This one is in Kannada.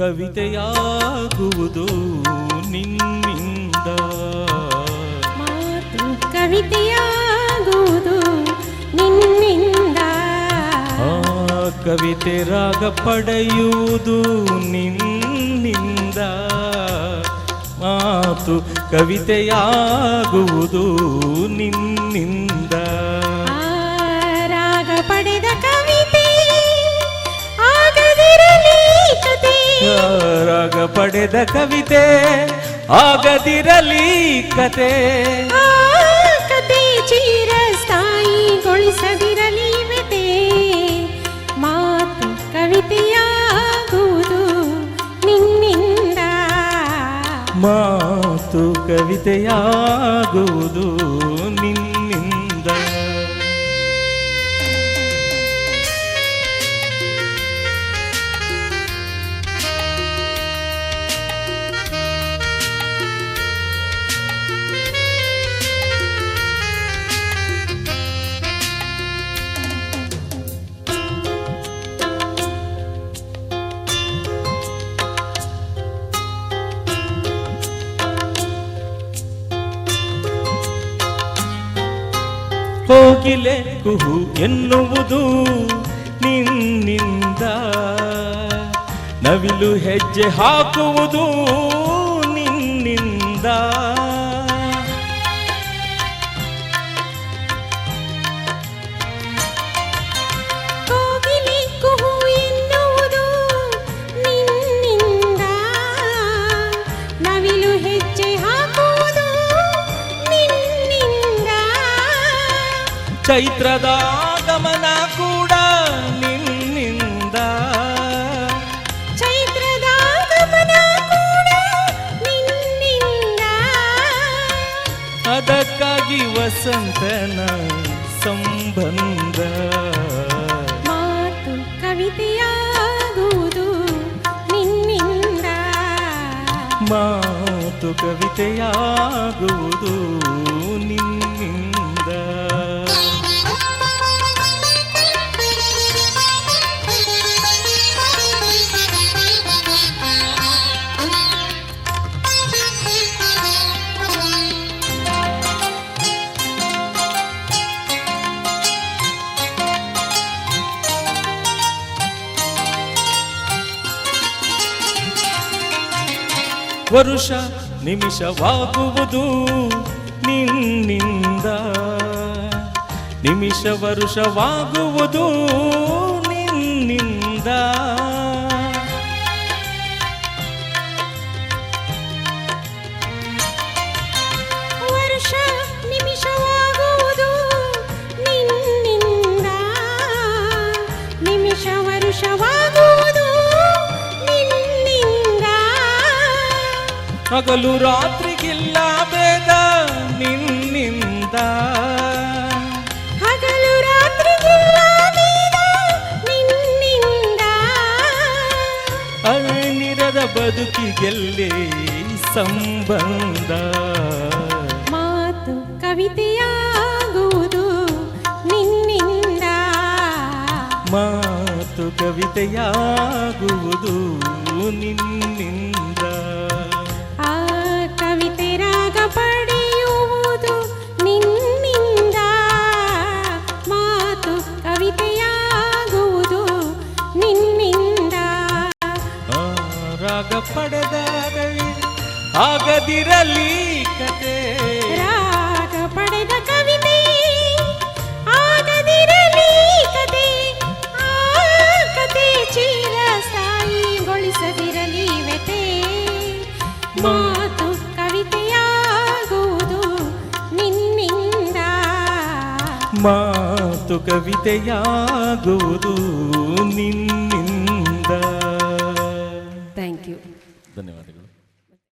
ಕವಿತೆಯಾಗುವುದು ನಿನ್ನಿಂದ. ಮಾತು ಕವಿತೆಯಾಗುವುದು ನಿನ್ನಿಂದ. ಕವಿತೆ ರಾಗ ಪಡೆಯುವುದು ನಿನ್ನಿಂದ. ಮಾತು ಕವಿತೆಯಾಗುವುದು ನಿನ್ನಿಂದ. ರಾಗ ಪಡೆದ ಕವಿತೆ ಆಗದಿರಲಿ ಕತೆ. ರಾಗ ಪಡೆದ ಕವಿತೆ ಆಗದಿರಲಿ ಕತೆ. ಕತೆ ಚಿರಸ್ಥಾಯಿಗೊಳಿಸದಿರಲಿ ವ್ಯತೆ. ಮಾತು ಕವಿತೆಯಾಗುವುದು ನಿನ್ನಿಂದ. ಮಾತು ಕವಿತೆಯಾಗುವುದು ನಿನ್ನಿಂದ. ಕೋಗಿಲೆ ಕುಹು ಎನ್ನುವುದು ನಿನ್ನಿಂದ. ನವಿಲು ಹೆಜ್ಜೆ ಹಾಕುವುದು ನಿನ್ನಿಂದ. ಕೋಗಿಲೆ ಕುಹು ಎನ್ನುವುದು ನಿನ್ನಿಂದ. ನವಿಲು ಹೆಜ್ಜೆ ಹಾಕುವುದು ನಿನ್ನಿಂದ. ಚೈತ್ರದ ಆಗಮನ ಕೂಡ ನಿನ್ನಿಂದ. ಚೈತ್ರದ ಆಗಮನ ಕೂಡ ನಿನ್ನಿಂದ. ಅದಕ್ಕಾಗಿ ವಸಂತನ ಸಂಬಂಧ. ಮಾತು ಕವಿತೆಯಾಗುವುದು ನಿನ್ನಿಂದ. ಮಾತು ಕವಿತೆಯಾಗುವುದು ನಿನ್ನಿಂದ. ವರುಷ ನಿಮಿಷವಾಗುವುದು ನಿನ್ನಿಂದ. ನಿಮಿಷ ವರುಷವಾಗುವುದು ನಿನ್ನಿಂದ. ವರುಷ ನಿಮಿಷವಾಗುವುದು ನಿನ್ನಿಂದ. ನಿಮಿಷ ವರುಷವಾಗುವುದು ನಿನ್ನಿಂದ. ಹಗಲು ರಾತ್ರಿಗಿಲ್ಲ ಭೇದ ನಿನ್ನಿಂದ. ಹಗಲು ರಾತ್ರಿಗಿಲ್ಲ ಭೇದ ನಿನ್ನಿಂದ. ಅನಿರದ ಬದುಕಿಗೆಲ್ಲೇ ಸಂಬಂಧ. ಮಾತು ಕವಿತೆಯಾಗುವುದು ನಿನ್ನಿಂದ. ಮಾತು ಕವಿತೆಯಾಗುವುದು ನಿನ್ನಿಂದ. ಆ ಕವಿತೆ ರಾಗ ಪಡೆಯುವುದು ನಿನ್ನಿಂದ. ಮಾತು ಕವಿತೆಯಾಗುವುದು ನಿನ್ನಿಂದ. ರಾಗ ಪಡೆದ ಆಗದಿರಲಿ ಕತೆ. ರಾಗ ಪಡೆದ ಕವಿತೆ ಆಗದಿರಲಿ ಕತೆ. ಆ ಕತೆ ಚಿರಸ್ಥಾಯಿಗೊಳಿಸದಿರಲಿ ವ್ಯತೆ. ಮಾತು ಕವಿತೆಯಾಗುವುದು ನಿನ್ನಿಂದ. ಮಾತು ಕವಿತೆಯಾಗುವುದು ನಿನ್ನಿಂದ.